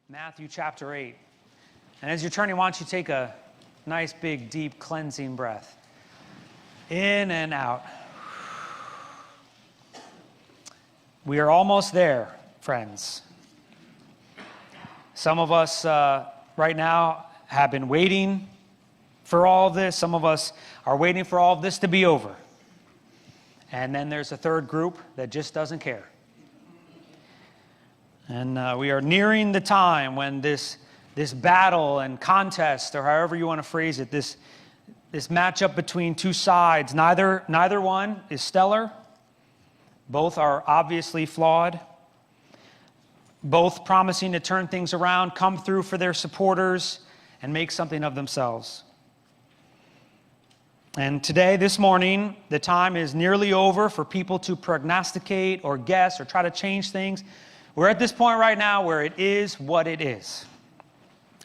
Matthew chapter 8. And as you're turning, why don't you take a nice, big, deep, cleansing breath. In and out. We are almost there, friends. Some of us right now have been waiting for all of this. Some of us are waiting for all of this to be over. And then there's a third group that just doesn't care. And we are nearing the time when this battle and contest, or however you want to phrase it, this matchup between two sides, neither one is stellar. Both are obviously flawed. Both promising to turn things around, come through for their supporters, and make something of themselves. And today, this morning, the time is nearly over for people to prognosticate or guess or try to change things. We're at this point right now where it is what it is.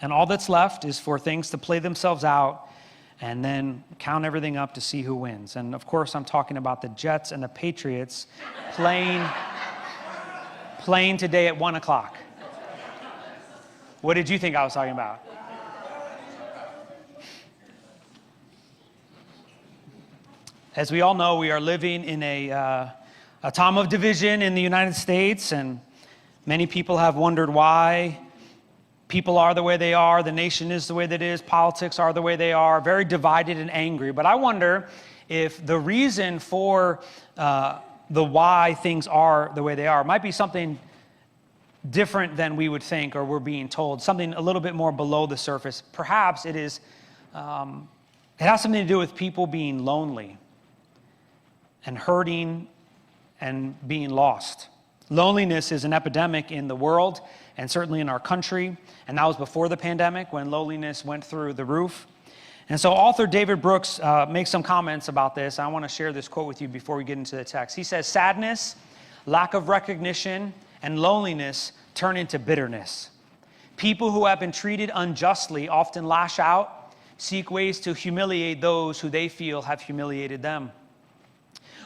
And all that's left is for things to play themselves out and then count everything up to see who wins. And of course, I'm talking about the Jets and the Patriots playing today at 1 o'clock. What did you think I was talking about? As we all know, we are living in a time of division in the United States, and many people have wondered why people are the way they are, the nation is the way that it is, politics are the way they are, very divided and angry. But I wonder if the reason for the why things are the way they are might be something different than we would think or we're being told, something a little bit more below the surface. Perhaps it is. It has something to do with people being lonely and hurting and being lost. Loneliness is an epidemic in the world and certainly in our country. And that was before the pandemic when loneliness went through the roof. And so author David Brooks makes some comments about this. I want to share this quote with you before we get into the text. He says, "Sadness, lack of recognition, and loneliness turn into bitterness. People who have been treated unjustly often lash out, seek ways to humiliate those who they feel have humiliated them.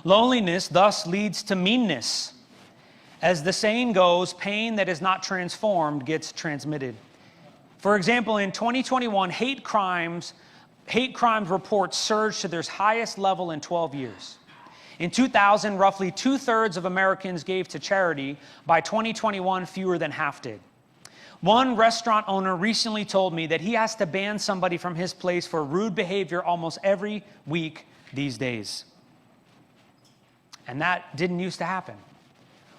Loneliness thus leads to meanness. As the saying goes, pain that is not transformed gets transmitted. For example, in 2021, hate crimes reports surged to their highest level in 12 years. In 2000, roughly 2/3 of Americans gave to charity. By 2021, fewer than half did. One restaurant owner recently told me that he has to ban somebody from his place for rude behavior almost every week these days. And that didn't used to happen.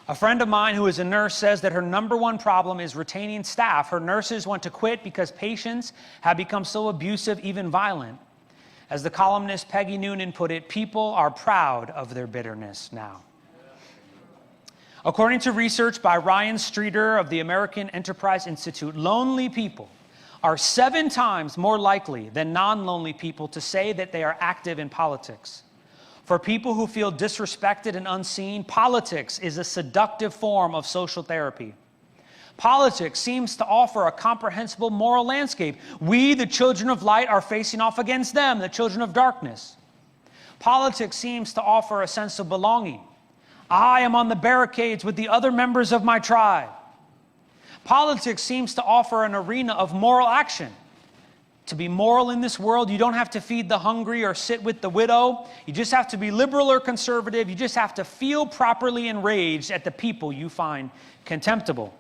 A friend of mine who is a nurse says that her number one problem is retaining staff. Her nurses want to quit because patients have become so abusive, even violent. As the columnist Peggy Noonan put it, people are proud of their bitterness now." According to research by Ryan Streeter of the American Enterprise Institute, lonely people are 7 times more likely than non-lonely people to say that they are active in politics. For people who feel disrespected and unseen, politics is a seductive form of social therapy. Politics seems to offer a comprehensible moral landscape. We, the children of light, are facing off against them, the children of darkness. Politics seems to offer a sense of belonging. I am on the barricades with the other members of my tribe. Politics seems to offer an arena of moral action. To be moral in this world, you don't have to feed the hungry or sit with the widow. You just have to be liberal or conservative. You just have to feel properly enraged at the people you find contemptible.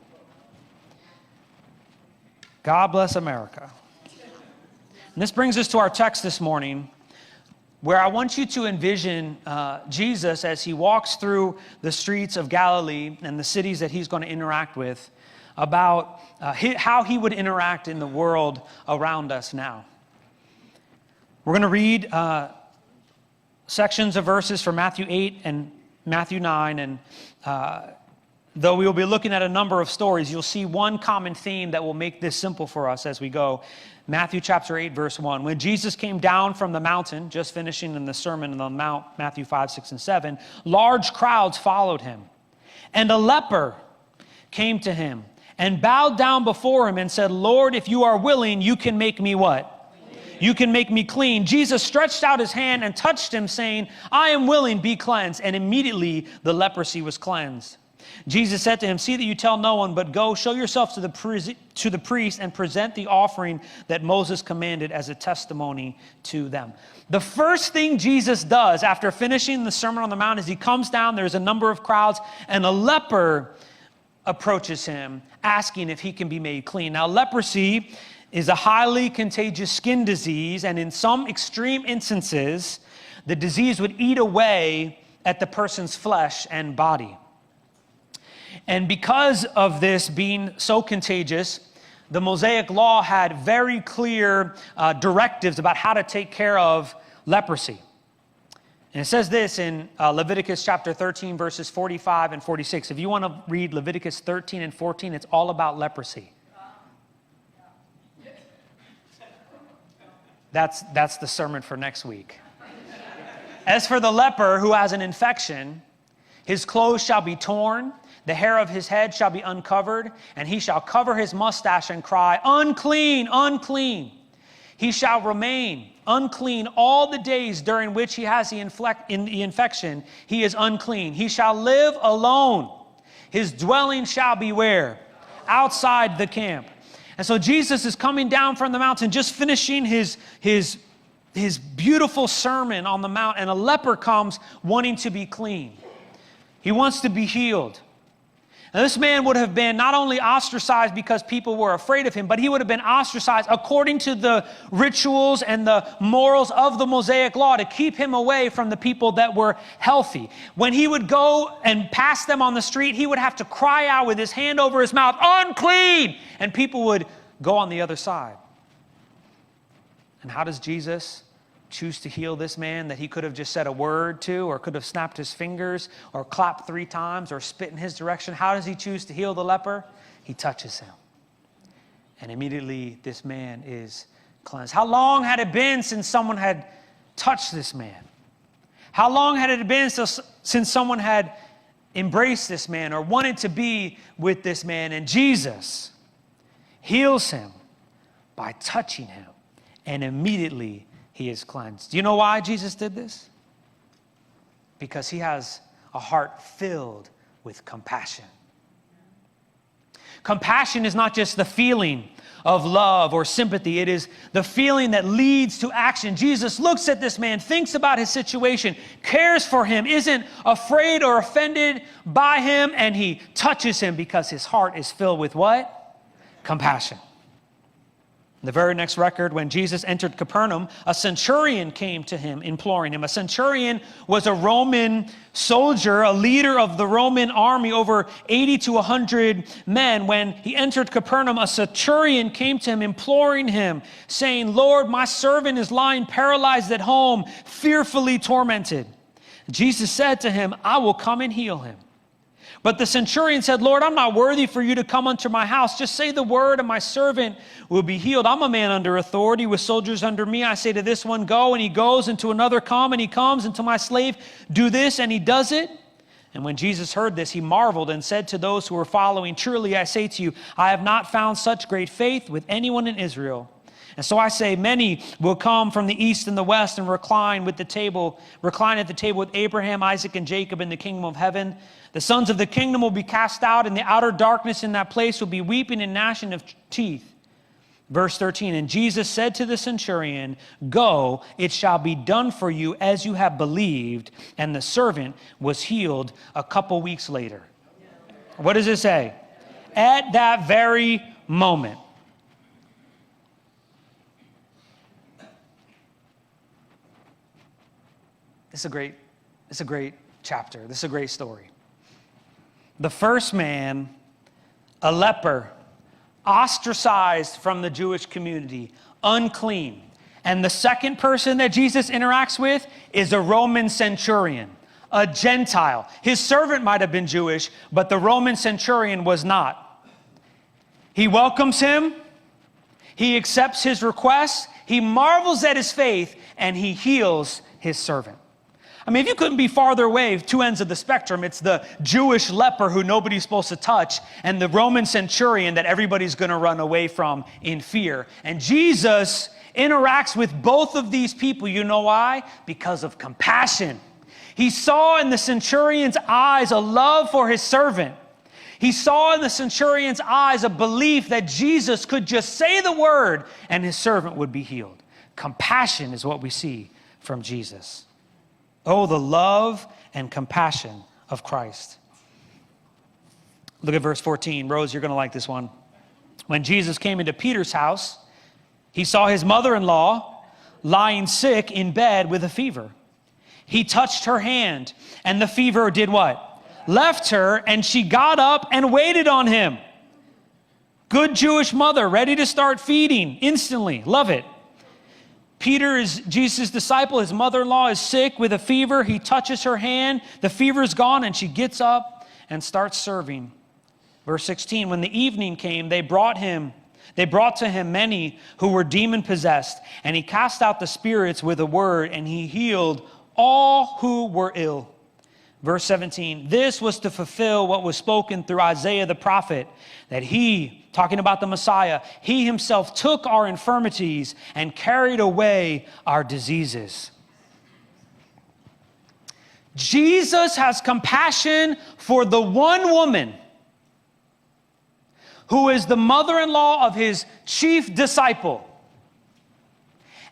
God bless America. And this brings us to our text this morning, where I want you to envision Jesus as he walks through the streets of Galilee and the cities that he's going to interact with, about how he would interact in the world around us now. We're going to read sections of verses from Matthew 8 and Matthew 9, and though we will be looking at a number of stories, you'll see one common theme that will make this simple for us as we go. Matthew chapter 8, verse 1. When Jesus came down from the mountain, just finishing in the Sermon on the Mount, Matthew 5, 6, and 7, large crowds followed him. And a leper came to him and bowed down before him and said, "Lord, if you are willing, you can make me" what? "You can make me clean." Jesus stretched out his hand and touched him, saying, "I am willing, be cleansed." And immediately the leprosy was cleansed. Jesus said to him, see that you tell no one, but go show yourself to the priest and present the offering that Moses commanded as a testimony to them. The first thing Jesus does after finishing the Sermon on the Mount is he comes down, there's a number of crowds, and a leper approaches him asking if he can be made clean. Now, leprosy is a highly contagious skin disease, and in some extreme instances, the disease would eat away at the person's flesh and body. And because of this being so contagious, the Mosaic law had very clear directives about how to take care of leprosy. And it says this in Leviticus chapter 13, verses 45 and 46. If you want to read Leviticus 13 and 14, it's all about leprosy. That's the sermon for next week. As for the leper who has an infection, his clothes shall be torn, the hair of his head shall be uncovered, and he shall cover his mustache and cry, unclean, unclean. He shall remain unclean all the days during which he has the infection. He is unclean. He shall live alone. His dwelling shall be where? Outside the camp. And so Jesus is coming down from the mountain, just finishing his beautiful sermon on the mount, and a leper comes wanting to be clean. He wants to be healed. And this man would have been not only ostracized because people were afraid of him, but he would have been ostracized according to the rituals and the morals of the Mosaic law to keep him away from the people that were healthy. When he would go and pass them on the street, he would have to cry out with his hand over his mouth, unclean! And people would go on the other side. And how does Jesus choose to heal this man that he could have just said a word to, or could have snapped his fingers, or clapped 3 times, or spit in his direction? How does he choose to heal the leper? He touches him. And immediately this man is cleansed. How long had it been since someone had touched this man? How long had it been since someone had embraced this man or wanted to be with this man? And Jesus heals him by touching him, and immediately he is cleansed. Do you know why Jesus did this? Because he has a heart filled with compassion. Compassion is not just the feeling of love or sympathy. It is the feeling that leads to action. Jesus looks at this man, thinks about his situation, cares for him, isn't afraid or offended by him, and he touches him because his heart is filled with what? Compassion. The very next record, when Jesus entered Capernaum, a centurion came to him, imploring him. A centurion was a Roman soldier, a leader of the Roman army, over 80 to 100 men. When he entered Capernaum, a centurion came to him, imploring him, saying, Lord, my servant is lying paralyzed at home, fearfully tormented. Jesus said to him, I will come and heal him. But the centurion said, Lord, I'm not worthy for you to come unto my house. Just say the word and my servant will be healed. I'm a man under authority with soldiers under me. I say to this one, go, and he goes, and to another, come, and he comes, and to my slave, do this, and he does it. And when Jesus heard this, he marveled and said to those who were following, truly I say to you, I have not found such great faith with anyone in Israel. And so I say, many will come from the east and the west and recline at the table with Abraham, Isaac, and Jacob in the kingdom of heaven. The sons of the kingdom will be cast out, and the outer darkness in that place will be weeping and gnashing of teeth. Verse 13, and Jesus said to the centurion, go, it shall be done for you as you have believed. And the servant was healed a couple weeks later. What does it say? At that very moment. It's a great chapter. This is a great story. The first man, a leper, ostracized from the Jewish community, unclean. And the second person that Jesus interacts with is a Roman centurion, a Gentile. His servant might have been Jewish, but the Roman centurion was not. He welcomes him. He accepts his request. He marvels at his faith, and he heals his servant. I mean, if you couldn't be farther away, 2 ends of the spectrum, it's the Jewish leper who nobody's supposed to touch, and the Roman centurion that everybody's going to run away from in fear. And Jesus interacts with both of these people. You know why? Because of compassion. He saw in the centurion's eyes a love for his servant. He saw in the centurion's eyes a belief that Jesus could just say the word and his servant would be healed. Compassion is what we see from Jesus. Oh, the love and compassion of Christ. Look at verse 14. Rose, you're going to like this one. When Jesus came into Peter's house, he saw his mother-in-law lying sick in bed with a fever. He touched her hand, and the fever did what? Left her, and she got up and waited on him. Good Jewish mother, ready to start feeding instantly. Love it. Peter is Jesus' disciple. His mother-in-law is sick with a fever. He touches her hand. The fever is gone, and she gets up and starts serving. Verse 16, when the evening came, they brought to him many who were demon-possessed, and he cast out the spirits with a word, and he healed all who were ill. Verse 17, this was to fulfill what was spoken through Isaiah the prophet, that he, talking about the Messiah, he himself took our infirmities and carried away our diseases. Jesus has compassion for the one woman who is the mother-in-law of his chief disciple.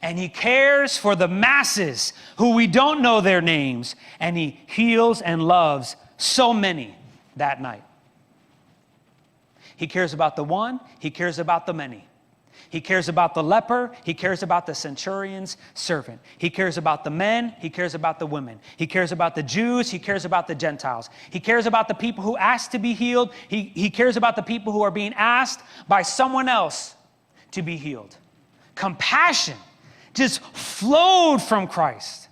And he cares for the masses who we don't know their names. And he heals and loves so many that night. He cares about the one. He cares about the many. He cares about the leper. He cares about the centurion's servant. He cares about the men. He cares about the women. He cares about the Jews. He cares about the Gentiles. He cares about the people who ask to be healed. He cares about the people who are being asked by someone else to be healed. Compassion just flowed from Christ.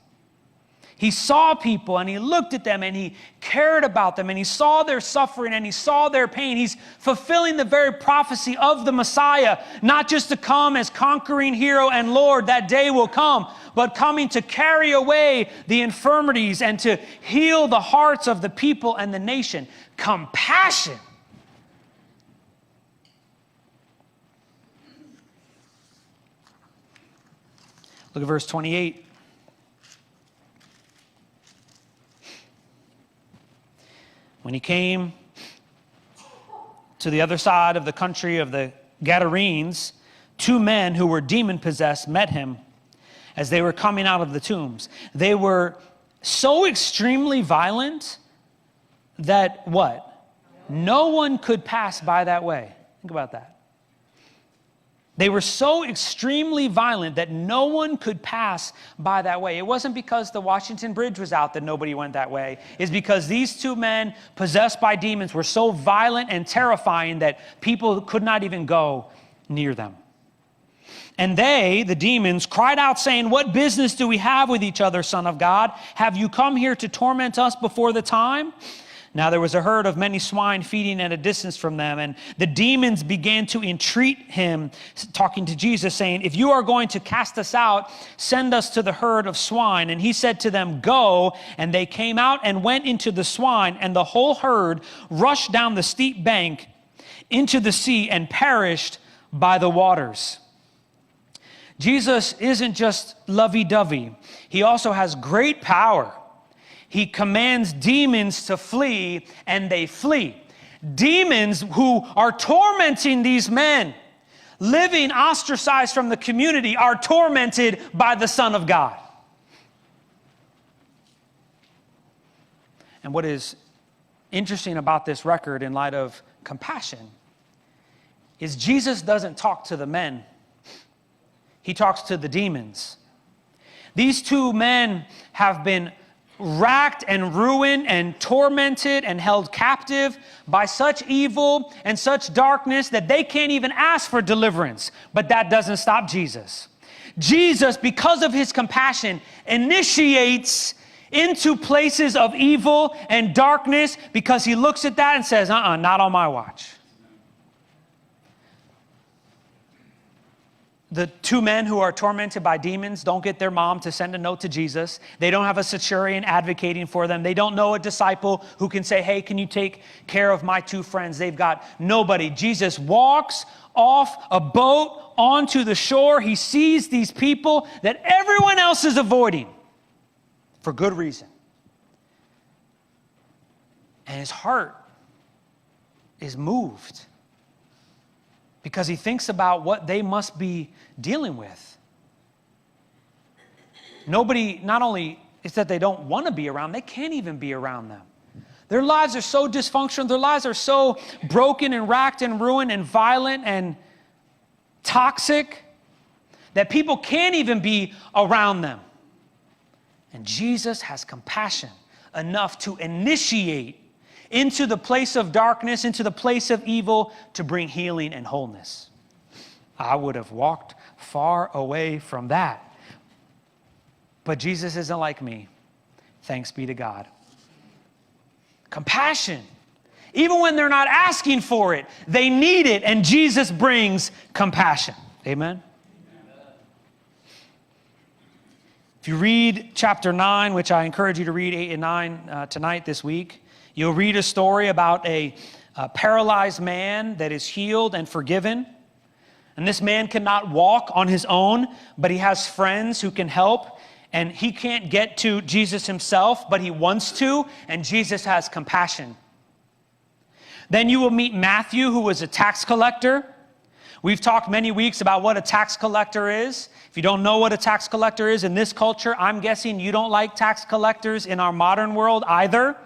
He saw people and he looked at them and he cared about them and he saw their suffering and he saw their pain. He's fulfilling the very prophecy of the Messiah, not just to come as conquering hero and Lord, that day will come, but coming to carry away the infirmities and to heal the hearts of the people and the nation. Compassion. Look at verse 28. When he came to the other side of the country of the Gadarenes, two men who were demon-possessed met him as they were coming out of the tombs. They were so extremely violent that what? No one could pass by that way. Think about that. They were so extremely violent that no one could pass by that way. It wasn't because the Washington Bridge was out that nobody went that way. It's because these two men possessed by demons were so violent and terrifying that people could not even go near them. And they, the demons, cried out saying, "What business do we have with each other, Son of God? Have you come here to torment us before the time?" Now there was a herd of many swine feeding at a distance from them, and the demons began to entreat him, talking to Jesus, saying, "If you are going to cast us out, send us to the herd of swine." And he said to them, "Go." And they came out and went into the swine, and the whole herd rushed down the steep bank into the sea and perished by the waters. Jesus isn't just lovey-dovey. He also has great power. He commands demons to flee, and they flee. Demons who are tormenting these men, living ostracized from the community, are tormented by the Son of God. And what is interesting about this record in light of compassion is Jesus doesn't talk to the men. He talks to the demons. These two men have been racked and ruined and tormented and held captive by such evil and such darkness that they can't even ask for deliverance. But that doesn't stop Jesus. Jesus, because of his compassion, initiates into places of evil and darkness because he looks at that and says, not on my watch. The two men who are tormented by demons don't get their mom to send a note to Jesus. They don't have a centurion advocating for them. They don't know a disciple who can say, "Hey, can you take care of my two friends?" They've got nobody. Jesus walks off a boat onto the shore. He sees these people that everyone else is avoiding for good reason. And his heart is moved because he thinks about what they must be dealing with. Nobody, not only is that they don't want to be around, they can't even be around them. Their lives are so dysfunctional. Their lives are so broken and racked and ruined and violent and toxic that people can't even be around them. And Jesus has compassion enough to initiate into the place of darkness, into the place of evil, to bring healing and wholeness. I would have walked far away from that. But Jesus isn't like me. Thanks be to God. Compassion. Even when they're not asking for it, they need it, and Jesus brings compassion. Amen? If you read chapter 9, which I encourage you to read 8 and 9 tonight, this week, you'll read a story about a paralyzed man that is healed and forgiven. And this man cannot walk on his own, but he has friends who can help. And he can't get to Jesus himself, but he wants to, and Jesus has compassion. Then you will meet Matthew, who was a tax collector. We've talked many weeks about what a tax collector is. If you don't know what a tax collector is in this culture, I'm guessing you don't like tax collectors in our modern world either.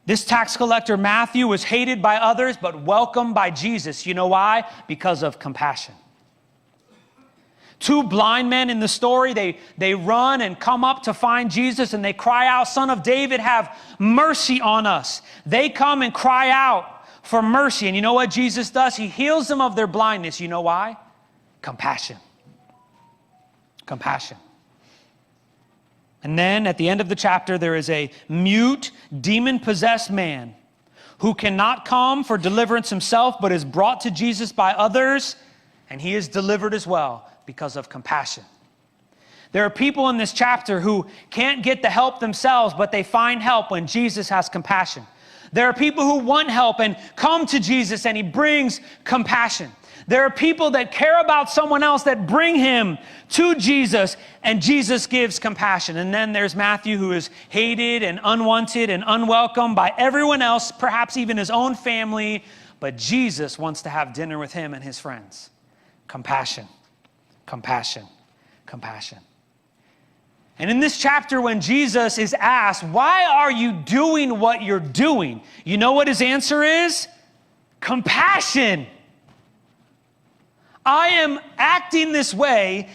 This tax collector, Matthew, was hated by others, but welcomed by Jesus. You know why? Because of compassion. Two blind men in the story, they run and come up to find Jesus, and they cry out, "Son of David, have mercy on us." They come and cry out for mercy. And you know what Jesus does? He heals them of their blindness. You know why? Compassion. Compassion. And then at the end of the chapter, there is a mute, demon-possessed man who cannot come for deliverance himself, but is brought to Jesus by others, and he is delivered as well because of compassion. There are people in this chapter who can't get the help themselves, but they find help when Jesus has compassion. There are people who want help and come to Jesus, and he brings compassion. There are people that care about someone else that bring him to Jesus, and Jesus gives compassion. And then there's Matthew, who is hated and unwanted and unwelcome by everyone else, perhaps even his own family, but Jesus wants to have dinner with him and his friends. Compassion. Compassion, compassion. And in this chapter, when Jesus is asked, "Why are you doing what you're doing?" you know what his answer is? Compassion. I am acting this way,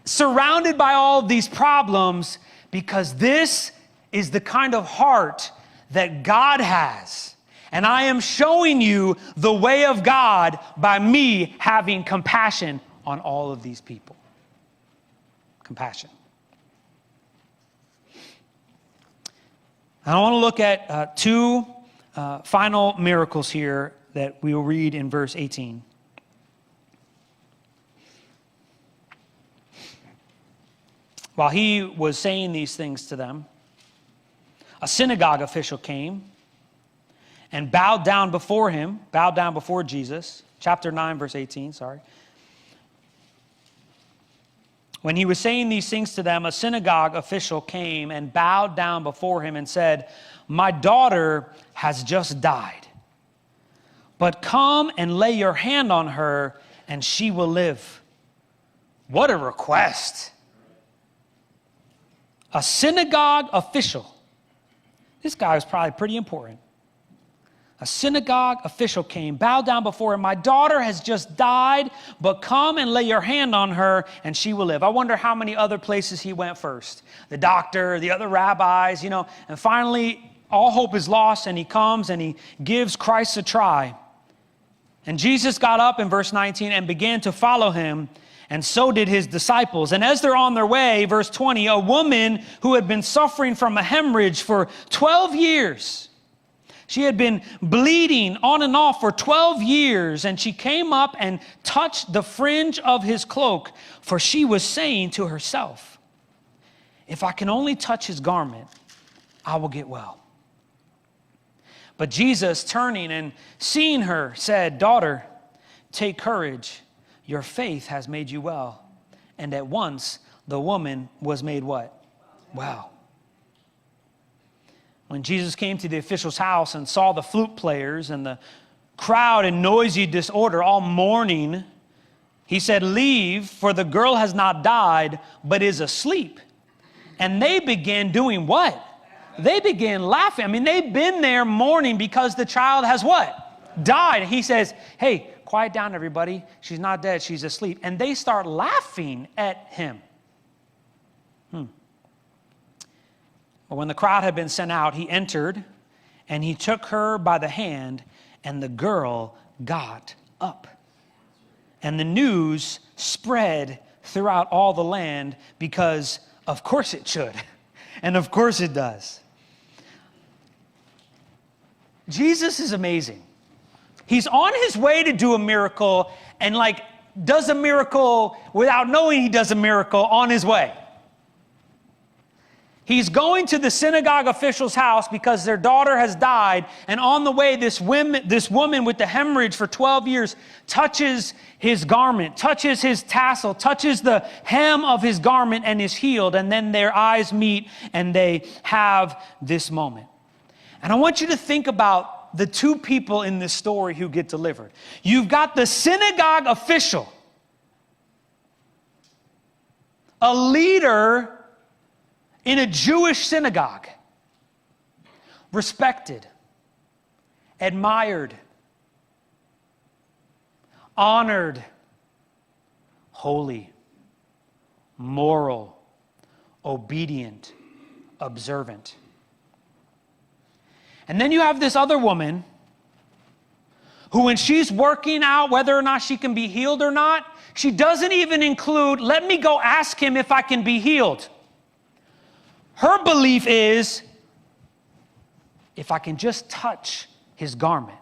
surrounded by all of these problems, because this is the kind of heart that God has. And I am showing you the way of God by me having compassion on all of these people. Compassion. I want to look at two final miracles here that we will read in verse 18. While he was saying these things to them, a synagogue official came and bowed down before Jesus. Chapter 9, verse 18, sorry. When he was saying these things to them, a synagogue official came and bowed down before him and said, "My daughter has just died, but come and lay your hand on her and she will live." What a request. A synagogue official. This guy was probably pretty important. A synagogue official came, bowed down before him. "My daughter has just died, but come and lay your hand on her and she will live." I wonder how many other places he went first. The doctor, the other rabbis, and finally all hope is lost, and he comes and he gives Christ a try. And Jesus got up in verse 19 and began to follow him, and so did his disciples. And as they're on their way, verse 20, a woman who had been suffering from a hemorrhage for 12 years, she had been bleeding on and off for 12 years, and she came up and touched the fringe of his cloak, for she was saying to herself, "If I can only touch his garment, I will get well." But Jesus, turning and seeing her, said, "Daughter, take courage. Your faith has made you well." And at once the woman was made what? Well. When Jesus came to the official's house and saw the flute players and the crowd in noisy disorder all mourning, he said, "Leave, for the girl has not died, but is asleep." And they began doing what? They began laughing. I mean, they've been there mourning because the child has what? Died. He says, "Hey, quiet down, everybody. She's not dead. She's asleep." And they start laughing at him. But when the crowd had been sent out, he entered, and he took her by the hand, and the girl got up. And the news spread throughout all the land because, of course, it should. And of course it does. Jesus is amazing. He's on his way to do a miracle and does a miracle without knowing he does a miracle on his way. He's going to the synagogue official's house because their daughter has died. And on the way, this woman with the hemorrhage for 12 years touches his garment, touches his tassel, touches the hem of his garment and is healed. And then their eyes meet and they have this moment. And I want you to think about the two people in this story who get delivered. You've got the synagogue official, a leader in a Jewish synagogue, respected, admired, honored, holy, moral, obedient, observant. And then you have this other woman who, when she's working out whether or not she can be healed or not, she doesn't even include, "Let me go ask him if I can be healed." Her belief is, if I can just touch his garment.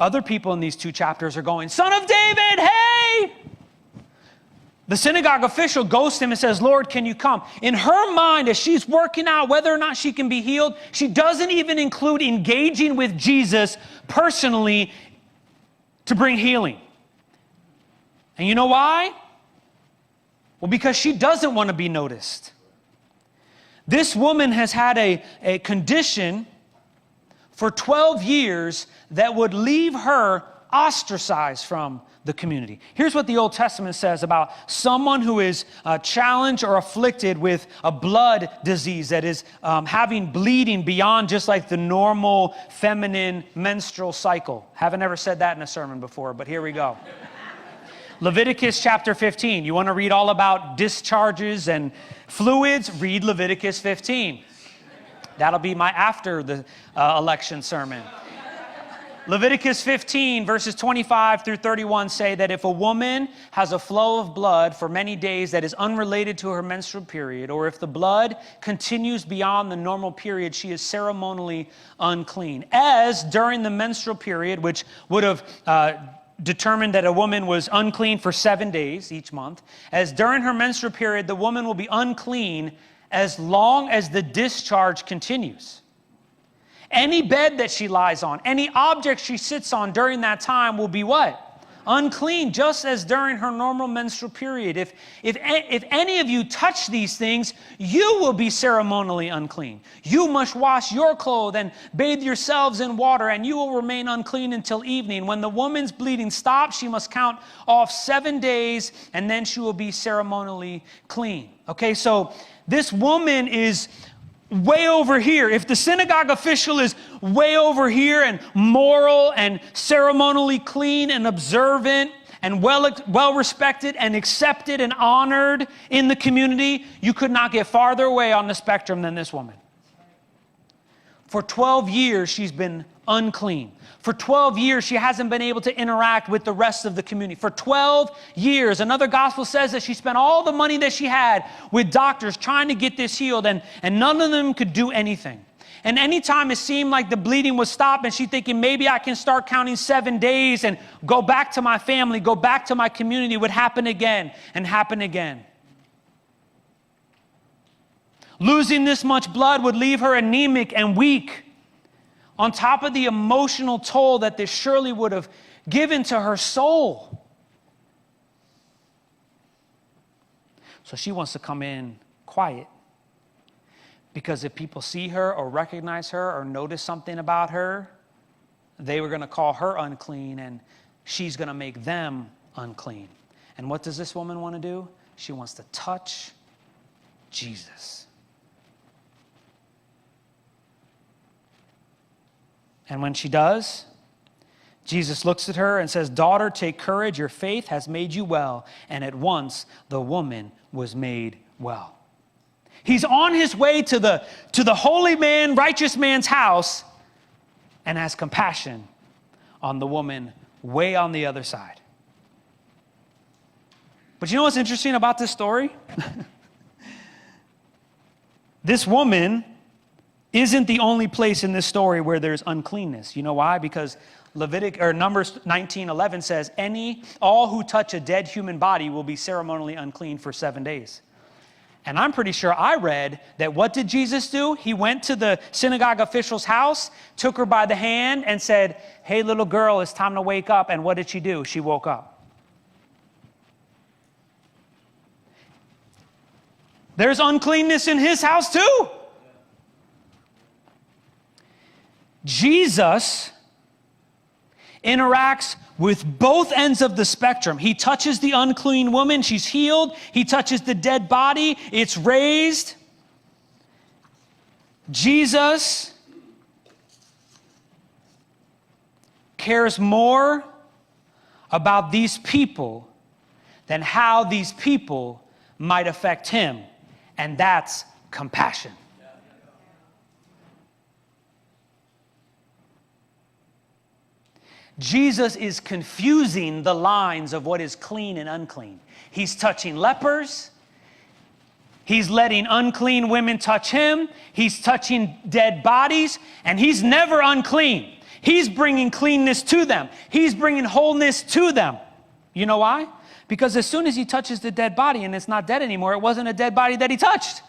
Other people in these two chapters are going, "Son of David, hey!" The synagogue official goes to him and says, "Lord, can you come?" In her mind, as she's working out whether or not she can be healed, she doesn't even include engaging with Jesus personally to bring healing. And you know why? Well, because she doesn't want to be noticed. This woman has had a condition for 12 years that would leave her ostracized from the community. Here's what the Old Testament says about someone who is challenged or afflicted with a blood disease that is having bleeding beyond just like the normal feminine menstrual cycle. Haven't ever said that in a sermon before, but here we go. Leviticus chapter 15. You want to read all about discharges and fluids? Read Leviticus 15. That'll be my after the election sermon. Leviticus 15 verses 25 through 31 say that if a woman has a flow of blood for many days that is unrelated to her menstrual period, or if the blood continues beyond the normal period, she is ceremonially unclean. As during the menstrual period, which would have determined that a woman was unclean for 7 days each month, as during her menstrual period, the woman will be unclean as long as the discharge continues. Any bed that she lies on, any object she sits on during that time will be what? Unclean, just as during her normal menstrual period. If any of you touch these things, you will be ceremonially unclean. You must wash your clothes and bathe yourselves in water, and you will remain unclean until evening. When the woman's bleeding stops, she must count off 7 days, and then she will be ceremonially clean. Okay, so this woman is way over here. If the synagogue official is way over here and moral and ceremonially clean and observant and well respected and accepted and honored in the community, you could not get farther away on the spectrum than this woman. For 12 years, she's been unclean. For 12 years, she hasn't been able to interact with the rest of the community. For 12 years, another gospel says that she spent all the money that she had with doctors trying to get this healed, and none of them could do anything. And anytime it seemed like the bleeding would stop, and she's thinking, maybe I can start counting 7 days and go back to my family, go back to my community, would happen again and happen again. Losing this much blood would leave her anemic and weak, on top of the emotional toll that this surely would have given to her soul. So she wants to come in quiet Because if people see her or recognize her or notice something about her, they were going to call her unclean, and she's going to make them unclean. And what does this woman want to do? She wants to touch Jesus. And when she does, Jesus looks at her and says, "Daughter, take courage. Your faith has made you well." And at once, the woman was made well. He's on his way to the holy man, righteous man's house, and has compassion on the woman way on the other side. But you know what's interesting about this story? This woman isn't the only place in this story where there's uncleanness. You know why? Because Numbers 19:11 says, all who touch a dead human body will be ceremonially unclean for 7 days. And I'm pretty sure I read that what did Jesus do? He went to the synagogue official's house, took her by the hand, and said, "Hey, little girl, it's time to wake up." And what did she do? She woke up. There's uncleanness in his house too. Jesus interacts with both ends of the spectrum. He touches the unclean woman, she's healed. He touches the dead body, it's raised. Jesus cares more about these people than how these people might affect him, and that's compassion. Jesus is confusing the lines of what is clean and unclean. He's touching lepers. He's letting unclean women touch him. He's touching dead bodies, and he's never unclean. He's bringing cleanness to them. He's bringing wholeness to them. You know why? Because as soon as he touches the dead body and it's not dead anymore, it wasn't a dead body that he touched.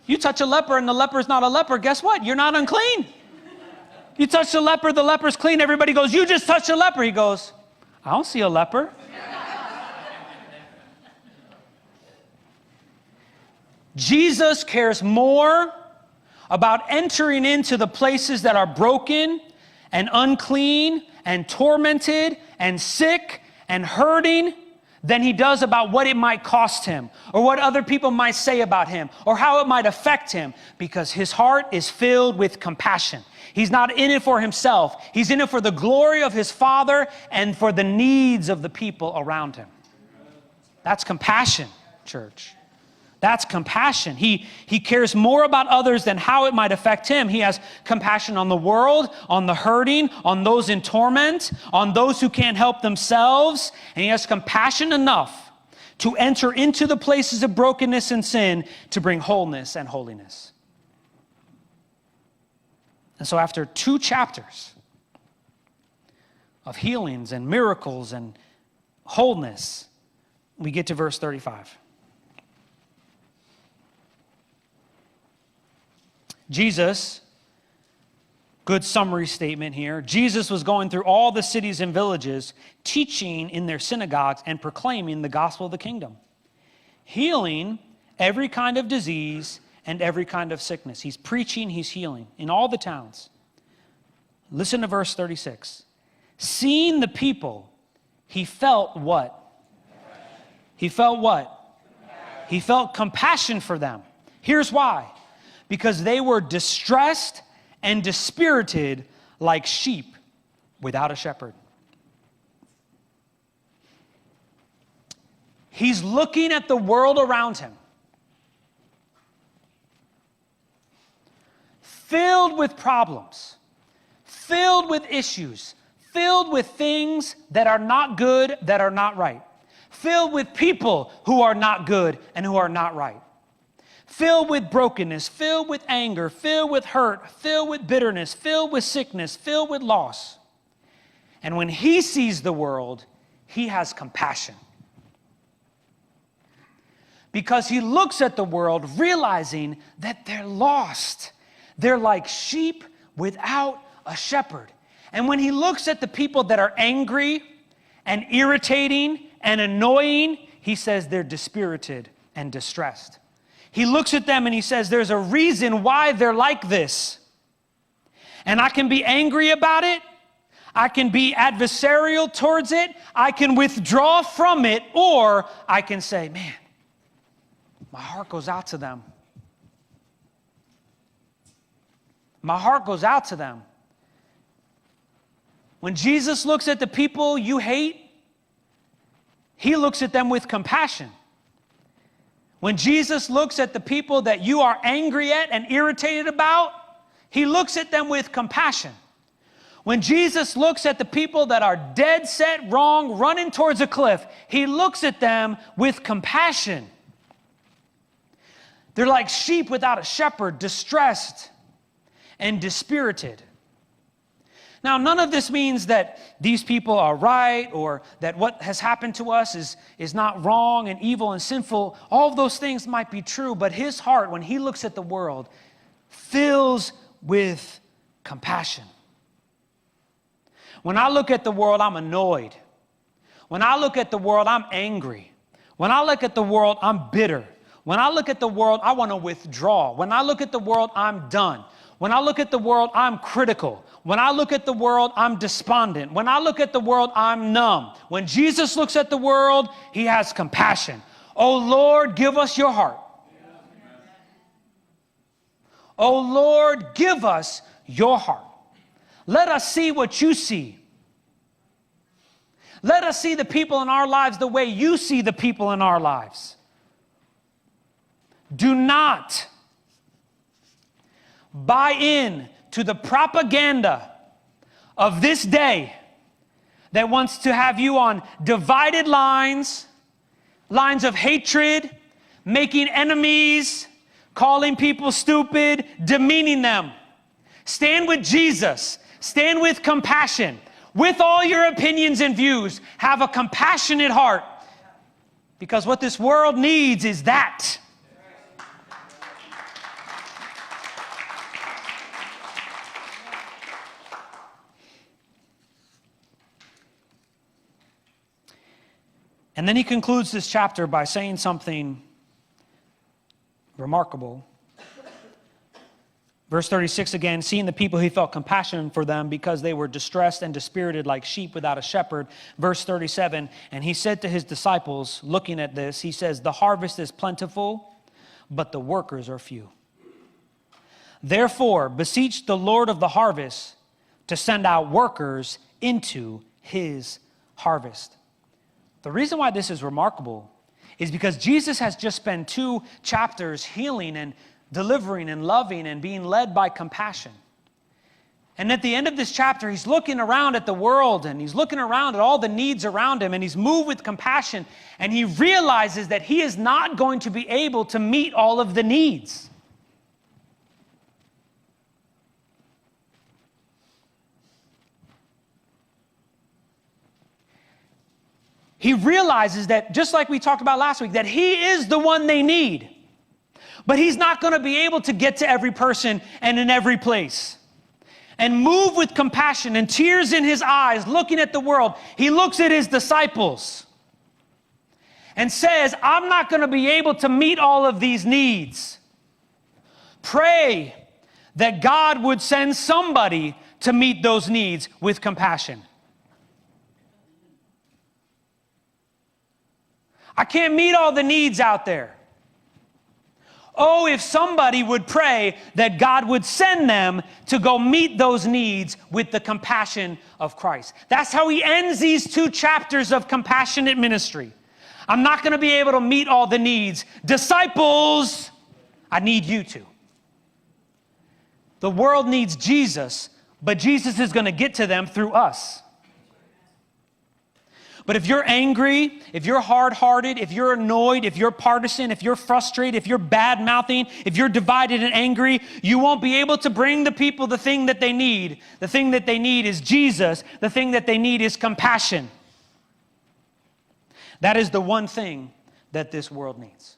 You touch a leper and the leper's not a leper, guess what? You're not unclean. You touch the leper's clean. Everybody goes, "You just touched a leper." He goes, "I don't see a leper." Jesus cares more about entering into the places that are broken and unclean and tormented and sick and hurting than he does about what it might cost him or what other people might say about him or how it might affect him, because his heart is filled with compassion. He's not in it for himself. He's in it for the glory of his Father and for the needs of the people around him. That's compassion, church. That's compassion. He cares more about others than how it might affect him. He has compassion on the world, on the hurting, on those in torment, on those who can't help themselves. And he has compassion enough to enter into the places of brokenness and sin to bring wholeness and holiness. And so after 2 chapters of healings and miracles and wholeness, we get to verse 35. Jesus, good summary statement here. Jesus was going through all the cities and villages, teaching in their synagogues and proclaiming the gospel of the kingdom, healing every kind of disease and every kind of sickness. He's preaching, he's healing in all the towns. Listen to verse 36. Seeing the people, he felt what? He felt what? He felt compassion for them. Here's why. Because they were distressed and dispirited like sheep without a shepherd. He's looking at the world around him, filled with problems, filled with issues, filled with things that are not good, that are not right, filled with people who are not good and who are not right. Filled with brokenness, filled with anger, filled with hurt, filled with bitterness, filled with sickness, filled with loss. And when he sees the world, he has compassion. Because he looks at the world realizing that they're lost. They're like sheep without a shepherd. And when he looks at the people that are angry and irritating and annoying, he says they're dispirited and distressed. He looks at them and he says there's a reason why they're like this. And I can be angry about it. I can be adversarial towards it. I can withdraw from it. Or I can say, man, my heart goes out to them. My heart goes out to them. When Jesus looks at the people you hate, he looks at them with compassion. When Jesus looks at the people that you are angry at and irritated about, he looks at them with compassion. When Jesus looks at the people that are dead set wrong, running towards a cliff, he looks at them with compassion. They're like sheep without a shepherd, distressed and dispirited. Now, none of this means that these people are right or that what has happened to us is not wrong and evil and sinful. All of those things might be true, but his heart, when he looks at the world, fills with compassion. When I look at the world, I'm annoyed. When I look at the world, I'm angry. When I look at the world, I'm bitter. When I look at the world, I want to withdraw. When I look at the world, I'm done. When I look at the world, I'm critical. When I look at the world, I'm despondent. When I look at the world, I'm numb. When Jesus looks at the world, he has compassion. Oh Lord, give us your heart. Oh Lord, give us your heart. Let us see what you see. Let us see the people in our lives the way you see the people in our lives. Do not buy in to the propaganda of this day that wants to have you on divided lines, lines of hatred, making enemies, calling people stupid, demeaning them. Stand with Jesus. Stand with compassion. With all your opinions and views, have a compassionate heart. Because what this world needs is that. And then he concludes this chapter by saying something remarkable. Verse 36 again, seeing the people, he felt compassion for them because they were distressed and dispirited like sheep without a shepherd. Verse 37, and he said to his disciples, looking at this, he says, the harvest is plentiful, but the workers are few. Therefore, beseech the Lord of the harvest to send out workers into his harvest. The reason why this is remarkable is because Jesus has just spent 2 chapters healing and delivering and loving and being led by compassion. And at the end of this chapter, he's looking around at the world and he's looking around at all the needs around him and he's moved with compassion and he realizes that he is not going to be able to meet all of the needs. He realizes that, just like we talked about last week, that he is the one they need. But he's not going to be able to get to every person and in every place. And move with compassion and tears in his eyes, looking at the world. He looks at his disciples and says, I'm not going to be able to meet all of these needs. Pray that God would send somebody to meet those needs with compassion. I can't meet all the needs out there. Oh, if somebody would pray that God would send them to go meet those needs with the compassion of Christ. That's how he ends these 2 chapters of compassionate ministry. I'm not going to be able to meet all the needs. Disciples, I need you to. The world needs Jesus, but Jesus is going to get to them through us. But if you're angry, if you're hard-hearted, if you're annoyed, if you're partisan, if you're frustrated, if you're bad-mouthing, if you're divided and angry, you won't be able to bring the people the thing that they need. The thing that they need is Jesus. The thing that they need is compassion. That is the one thing that this world needs.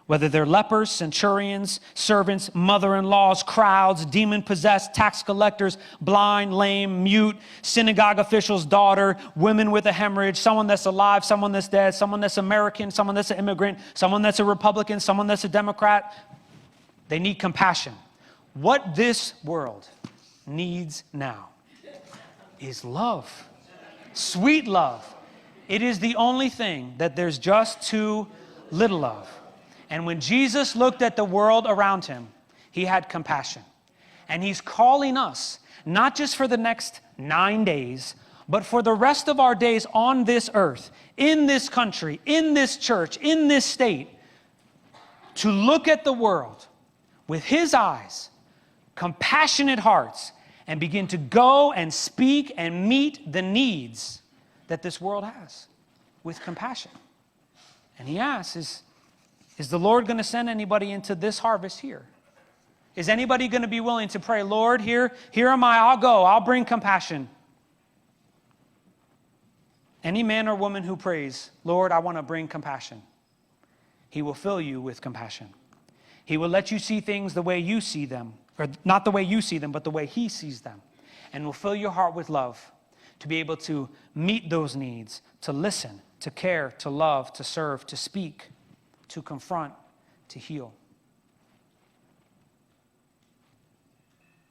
Whether they're lepers, centurions, servants, mother-in-laws, crowds, demon-possessed, tax collectors, blind, lame, mute, synagogue official's daughter, women with a hemorrhage, someone that's alive, someone that's dead, someone that's American, someone that's an immigrant, someone that's a Republican, someone that's a Democrat. They need compassion. What this world needs now is love. Sweet love. It is the only thing that there's just too little of. And when Jesus looked at the world around him, he had compassion. And he's calling us, not just for the next 9 days, but for the rest of our days on this earth, in this country, in this church, in this state, to look at the world with his eyes, compassionate hearts, and begin to go and speak and meet the needs that this world has with compassion. And he asks, is the Lord going to send anybody into this harvest here? Is anybody going to be willing to pray, Lord, here am I, I'll go, I'll bring compassion. Any man or woman who prays, Lord, I want to bring compassion, he will fill you with compassion. He will let you see things the way you see them, or not the way you see them, but the way he sees them, and will fill your heart with love to be able to meet those needs, to listen, to care, to love, to serve, to speak, to confront, to heal.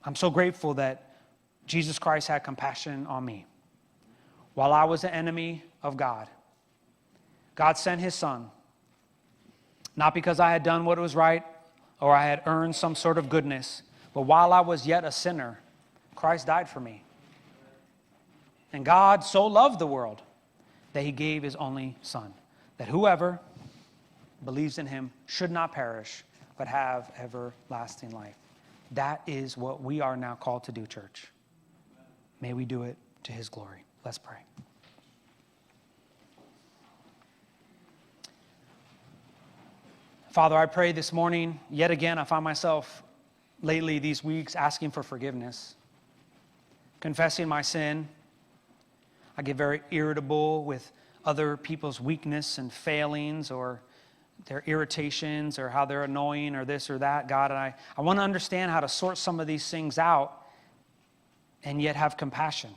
I'm so grateful that Jesus Christ had compassion on me. While I was an enemy of God, God sent his son, not because I had done what was right or I had earned some sort of goodness, but while I was yet a sinner, Christ died for me. And God so loved the world that he gave his only son, that whoever believes in him should not perish, but have everlasting life. That is what we are now called to do, church. May we do it to his glory. Let's pray. Father, I pray this morning, yet again, I find myself lately these weeks asking for forgiveness, confessing my sin. I get very irritable with other people's weakness and failings, or their irritations, or how they're annoying, or this or that, God. And I want to understand how to sort some of these things out and yet have compassion.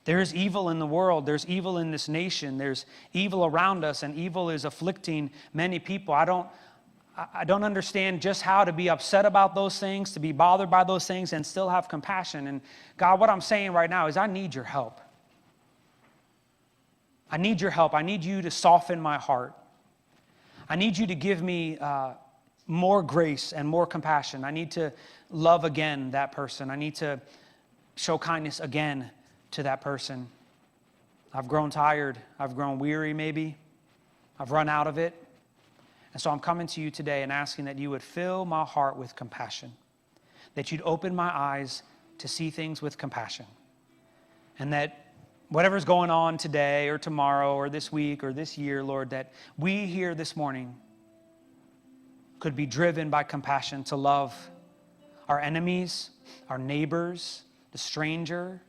There is evil in the world. There's evil in this nation. There's evil around us, and evil is afflicting many people. I don't understand just how to be upset about those things, to be bothered by those things, and still have compassion. And God, what I'm saying right now is I need your help. I need your help. I need you to soften my heart. I need you to give me more grace and more compassion. I need to love again that person. I need to show kindness again to that person. I've grown tired. I've grown weary maybe. I've run out of it. And so I'm coming to you today and asking that you would fill my heart with compassion, that you'd open my eyes to see things with compassion, and that whatever's going on today or tomorrow or this week or this year, Lord, that we here this morning could be driven by compassion to love our enemies, our neighbors, the stranger,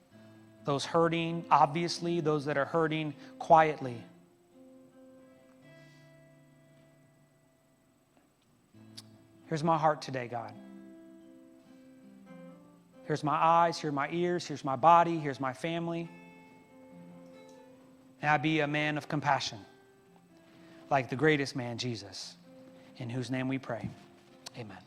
those hurting, obviously, those that are hurting quietly. Here's my heart today, God. Here's my eyes, here's my ears, here's my body, here's my family. May I be a man of compassion, like the greatest man, Jesus, in whose name we pray. Amen.